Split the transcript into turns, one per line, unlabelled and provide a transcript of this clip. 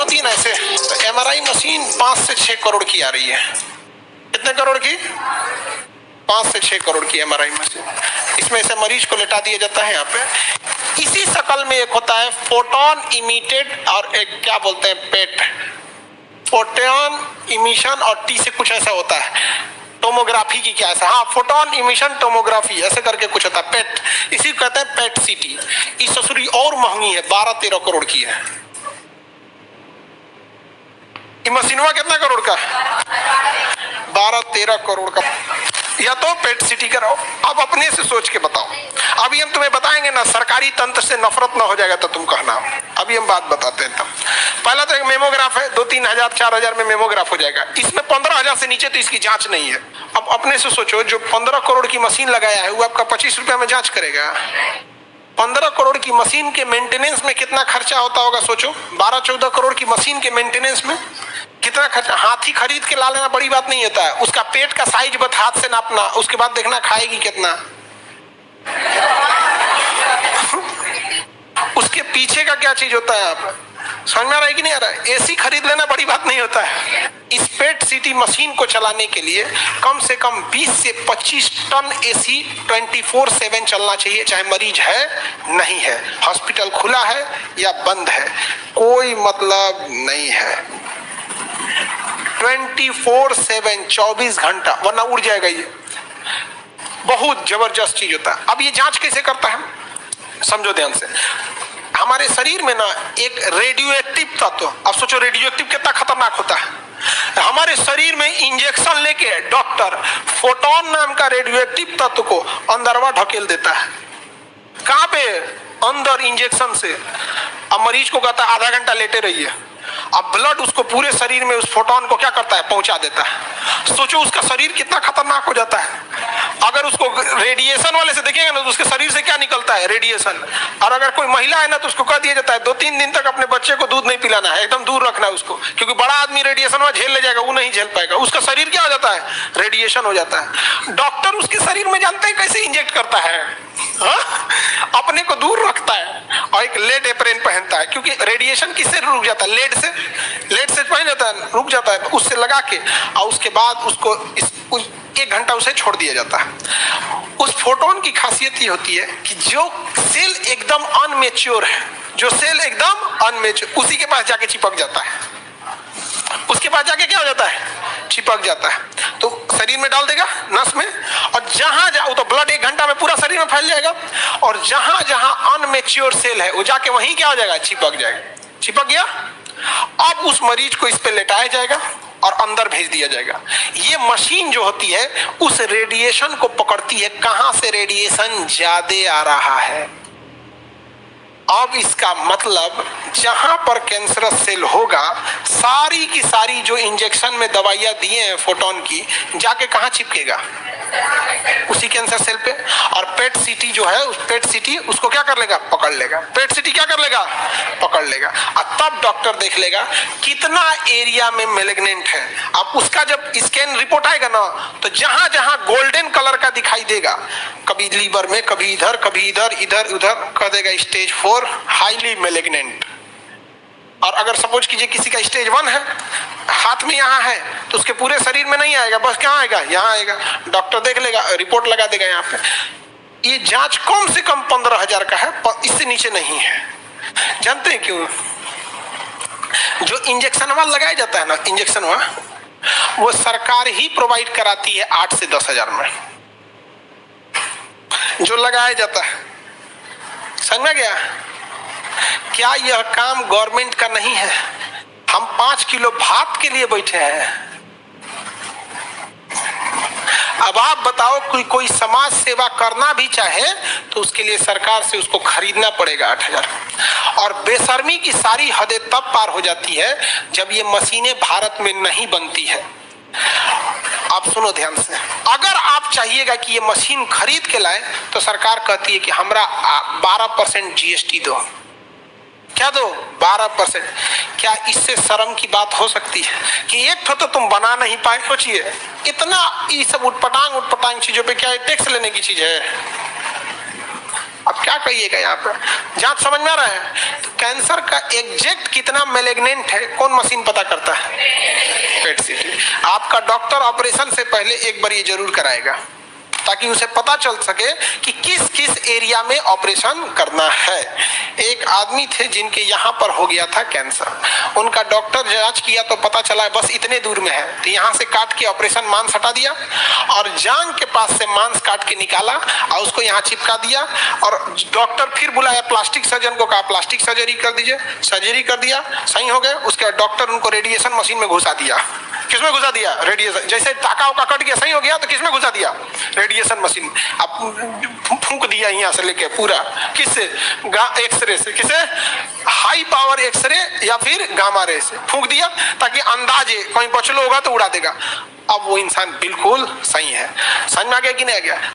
होती है ना ऐसे, तो एमआरआई मशीन 5 से 6 करोड़ की आ रही है। कितने करोड़ की? 5 से 6 करोड़ की एमआरआई मशीन। इसमें से मरीज को लेटा दिया जाता है यहाँ पे। इसी शकल में एक होता है फोटोन इमिटेड और एक क्या बोलते हैं पेट, फोटोन इमिशन और टी से कुछ ऐसा होता है, टोमोग्राफी की क्या ऐसा, हाँ फोटोन इमिशन टोमोग्राफी ऐसे करके कुछ होता है, पेट, इसी को कहते हैं पेट सीटी। इस ससुरी और महंगी है, 12-13 करोड़ की है। ये मशीनवा कितना करोड़ का? 12-13 करोड़ का। या तो पेट सिटी कराओ। अब अपने से सोच के बताओ। अभी हम तुम्हें बताएंगे ना, सरकारी तंत्र से नफरत ना हो जाएगा तो तुम कहना। अभी हम बात बताते हैं। तब पहला तो एक मेमोग्राफ है, 2-3 हजार 4 हजार में मेमोग्राफ हो जाएगा। इसमें 15,000 से नीचे तो इसकी जांच नहीं है। अब अपने से सोचो, जो 15 करोड़ की मशीन लगाया है वो आपका 25 रुपया में जांच करेगा। 15 करोड़ की मशीन के मेंटेनेंस में कितना खर्चा होता होगा सोचो। 12-14 करोड़ की मशीन के मेंटेनेंस में कितना खर्चा। हाथी खरीद के ला लेना बड़ी बात नहीं होता है, उसका पेट का साइज बस हाथ से नापना, उसके बाद देखना खाएगी कितना। उसके पीछे का क्या चीज होता है, आप समझ में आ रहा है कि नहीं आ रहा है? एसी खरीद लेना बड़ी बात नहीं होता है। इस पेट सिटी मशीन को चलाने के लिए कम से कम 20 से 25 टन एसी 24/7 चलना चाहिए, चाहे मरीज है नहीं है, हॉस्पिटल खुला है या बंद है, कोई मतलब नहीं है। 24/7 24 घंटा, वरना उड़ जाएगा। ये बहुत जबरदस्त चीज होता है। अब ये जांच कैसे करता है समझो ध्यान से। हमारे शरीर में ना एक रेडियो एक्टिव तत्व, अब सोचो रेडियो एक्टिव कितना खतरनाक होता है। हमारे शरीर में इंजेक्शन लेके डॉक्टर फोटोन नाम का रेडियो एक्टिव तत्व को अंदरवा ढकेल देता है। कहां पे? अंदर इंजेक्शन से। अब मरीज को कहता है आधा घंटा लेटे रहिए। अब ब्लड उसको पूरे शरीर में उस फोटोन को क्या करता है, पहुंचा देता है। सोचो उसका शरीर कितना खतरनाक हो जाता है। अगर उसको रेडिएशन वाले से देखेंगे ना तो उसके शरीर से क्या निकलता है, रेडिएशन। और अगर कोई महिला है ना तो उसको कह दिया जाता है 2-3 दिन तक अपने बच्चे को दूध नहीं पिलाना है, एकदम दूर रखना है उसको, क्योंकि बड़ा आदमी रेडिएशन झेल ले जाएगा, वो नहीं झेल पाएगा। उसका शरीर क्या हो जाता है, रेडिएशन हो जाता है। डॉक्टर उसके शरीर में जानते हैं कैसे इंजेक्ट करता है, अपने को दूर रखता है और एक लेड एप्रेन पहनता है, क्योंकि रेडिएशन किससे रुक जाता है, लेड से पहन जाता है, रुक जाता है, उससे लगा के और उसके बाद उसको 1 घंटा उसे छोड़ दिया जाता है। उस फोटोन की खासियत ये होती है कि जो सेल एकदम अनमेच्योर है, जो सेल एकदम अनमेच्योर, उसी के पास जाके चिपक जाता है। उसके पास जाके क्या हो जाता है, चिपक जाता है। तो शरीर में डाल देगा नस में, और जहां जहां तो ब्लड 1 घंटा में पूरा शरीर में फैल जाएगा, और जहां जहां अनमेच्योर सेल है वो जाके वहीं क्या हो जाएगा, चिपक जाएगा। चिपक गया, अब उस मरीज को इस पे लेटाया जाएगा और अंदर भेज दिया जाएगा। ये मशीन जो होती है उस रेडिएशन को पकड़ती है, कहां से रेडिएशन ज्यादा आ रहा है। अब इसका मतलब जहां पर कैंसरस सेल होगा, सारी की सारी जो इंजेक्शन में दवाइयां दिए हैं फोटोन की, जाके कहां चिपकेगा, उसी कैंसर सेल पे। और पेट सीटी जो है, उस पेट सीटी उसको क्या कर लेगा, पकड़ लेगा। पेट सीटी क्या कर लेगा, पकड़ लेगा। और तब डॉक्टर देख लेगा कितना एरिया में मैलिग्नेंट है। अब उसका जब स्कैन रिपोर्ट आएगा ना, तो जहां जहां गोल्डन कलर का दिखाई देगा, कभी लीवर में, कभी इधर, कभी इधर, इधर उधर, कर देगा स्टेज 4 हाईली मैलिग्नेंट। और अगर सपोज कीजिए किसी का स्टेज 1 है, हाथ में यहाँ है, तो उसके पूरे शरीर में नहीं आएगा, बस कहाँ आएगा, यहाँ आएगा। डॉक्टर देख लेगा, रिपोर्ट लगा देगा यहाँ पे। ये जांच कम से कम 15,000 का है, इससे नीचे नहीं है। जानते हैं क्यों? जो इंजेक्शन लगाया जाता है ना, इंजेक्शन वो सरकार ही प्रोवाइड कराती है 8 से 10,000 में जो लगाया जाता है। समझ में गया? क्या यह काम गवर्नमेंट का नहीं है? हम 5 किलो भात के लिए बैठे हैं। अब आप बताओ, कोई समाज सेवा करना भी चाहे तो उसके लिए सरकार से उसको खरीदना पड़ेगा 8,000। और बेशर्मी की सारी हदें तब पार हो जाती है जब ये मशीनें भारत में नहीं बनती है। आप सुनो ध्यान से, अगर आप चाहिएगा कि ये मशीन खरीद के लाए तो सरकार कहती है कि हमरा 12% जीएसटी दो। क्या दो? 12%। क्या इससे शर्म की बात हो सकती है कि एक तो तुम बना नहीं पाए? सोचिए, इतना ये सब उटपटांग चीजों पे क्या टैक्स लेने की चीज है? अब क्या कहिएगा यहाँ पर, जांच समझ में आ रहा है। तो कैंसर का एग्जैक्ट कितना मैलिग्नेंट है कौन मशीन पता करता है? पेट सीटी। आपका डॉक्टर ऑपरेशन से पहले एक बार ये जरूर कराएगा ताकि उसे पता चल सके कि किस किस एरिया में ऑपरेशन करना है। एक आदमी थे जिनके यहाँ पर हो गया था कैंसर, उनका डॉक्टर जांच किया तो पता चला बस इतने दूर में है, तो यहाँ से काट के ऑपरेशन मांस हटा दिया और जांग के पास से मांस काट के निकाला और उसको यहाँ चिपका दिया। और डॉक्टर फिर बुलाया प्लास्टिक सर्जन को, कहा प्लास्टिक सर्जरी कर दीजिए। सर्जरी कर दिया, सही हो गए। उसके बाद डॉक्टर उनको रेडिएशन मशीन में घुसा दिया। किसमें घुसा दिया? रेडिएशन। जैसे टाका उका कट गया, सही हो गया, तो किसमें घुसा दिया? Radiation machine. अब फूंक दिया यहाँ से लेके पूरा, किससे? एक्सरे से। किसे? हाई पावर एक्सरे या फिर गामा रे से फूंक दिया ताकि अंदाजे कहीं बचलो होगा तो उड़ा देगा। अब वो इंसान बिल्कुल सही है। समझ में आ गया कि नहीं आ गया?